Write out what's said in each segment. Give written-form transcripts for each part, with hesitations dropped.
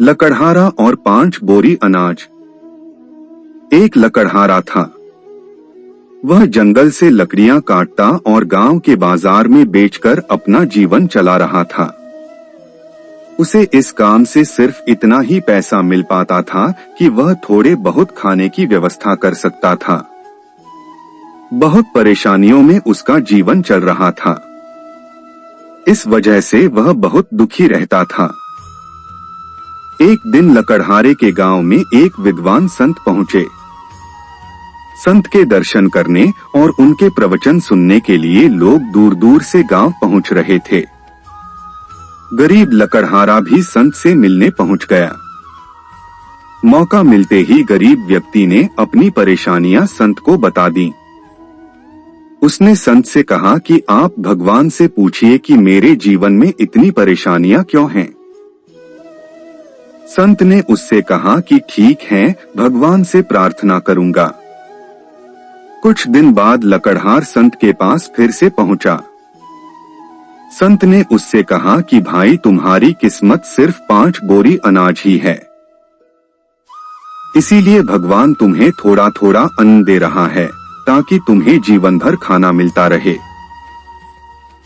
लकड़हारा और 5 बोरी अनाज। एक लकड़हारा था। वह जंगल से लकड़ियां काटता और गांव के बाजार में बेचकर अपना जीवन चला रहा था। उसे इस काम से सिर्फ इतना ही पैसा मिल पाता था कि वह थोड़े बहुत खाने की व्यवस्था कर सकता था। बहुत परेशानियों में उसका जीवन चल रहा था। इस वजह से वह बहुत दुखी रहता था। एक दिन लकड़हारे के गांव में एक विद्वान संत पहुंचे। संत के दर्शन करने और उनके प्रवचन सुनने के लिए लोग दूर दूर से गांव पहुंच रहे थे। गरीब लकड़हारा भी संत से मिलने पहुंच गया। मौका मिलते ही गरीब व्यक्ति ने अपनी परेशानियां संत को बता दी। उसने संत से कहा कि आप भगवान से पूछिए कि मेरे जीवन में इतनी परेशानियां क्यों हैं। संत ने उससे कहा कि ठीक है, भगवान से प्रार्थना करूंगा। कुछ दिन बाद लकड़हार संत के पास फिर से पहुंचा। संत ने उससे कहा कि भाई, तुम्हारी किस्मत सिर्फ 5 बोरी अनाज ही है, इसीलिए भगवान तुम्हें थोड़ा थोड़ा अन्न दे रहा है ताकि तुम्हें जीवन भर खाना मिलता रहे।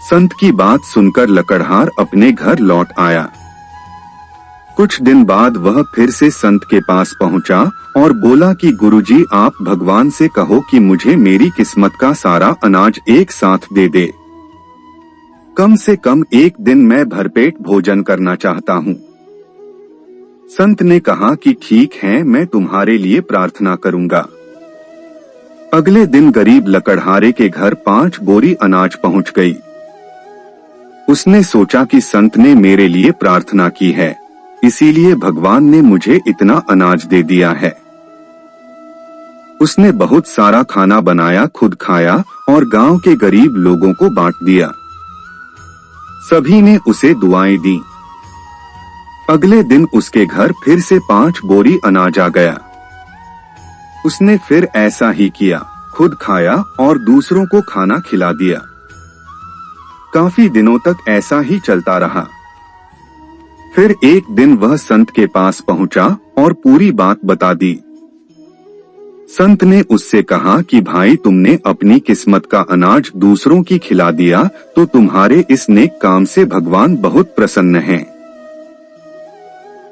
संत की बात सुनकर लकड़हार अपने घर लौट आया। कुछ दिन बाद वह फिर से संत के पास पहुंचा और बोला कि गुरुजी, आप भगवान से कहो कि मुझे मेरी किस्मत का सारा अनाज एक साथ दे दे। कम से कम एक दिन मैं भरपेट भोजन करना चाहता हूँ। संत ने कहा कि ठीक है, मैं तुम्हारे लिए प्रार्थना करूंगा। अगले दिन गरीब लकड़हारे के घर 5 बोरी अनाज पहुंच गई। उसने सोचा कि संत ने मेरे लिए प्रार्थना की है, इसीलिए भगवान ने मुझे इतना अनाज दे दिया है। उसने बहुत सारा खाना बनाया, खुद खाया और गांव के गरीब लोगों को बांट दिया। सभी ने उसे दुआएं दी। अगले दिन उसके घर फिर से 5 बोरी अनाज आ गया। उसने फिर ऐसा ही किया, खुद खाया और दूसरों को खाना खिला दिया। काफी दिनों तक ऐसा ही चलता रहा। फिर एक दिन वह संत के पास पहुंचा और पूरी बात बता दी। संत ने उससे कहा कि भाई, तुमने अपनी किस्मत का अनाज दूसरों की खिला दिया तो तुम्हारे इस नेक काम से भगवान बहुत प्रसन्न हैं।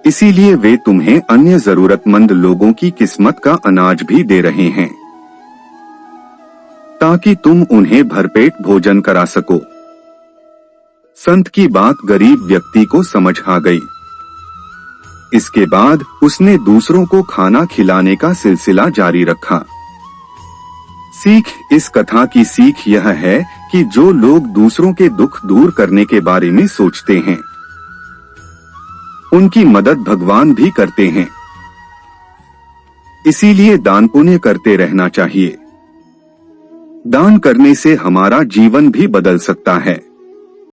इसीलिए वे तुम्हें अन्य जरूरतमंद लोगों की किस्मत का अनाज भी दे रहे हैं ताकि तुम उन्हें भरपेट भोजन करा सको। संत की बात गरीब व्यक्ति को समझ आ गई। इसके बाद उसने दूसरों को खाना खिलाने का सिलसिला जारी रखा। इस कथा की सीख यह है कि जो लोग दूसरों के दुख दूर करने के बारे में सोचते हैं, उनकी मदद भगवान भी करते हैं। इसीलिए दान पुण्य करते रहना चाहिए। दान करने से हमारा जीवन भी बदल सकता है।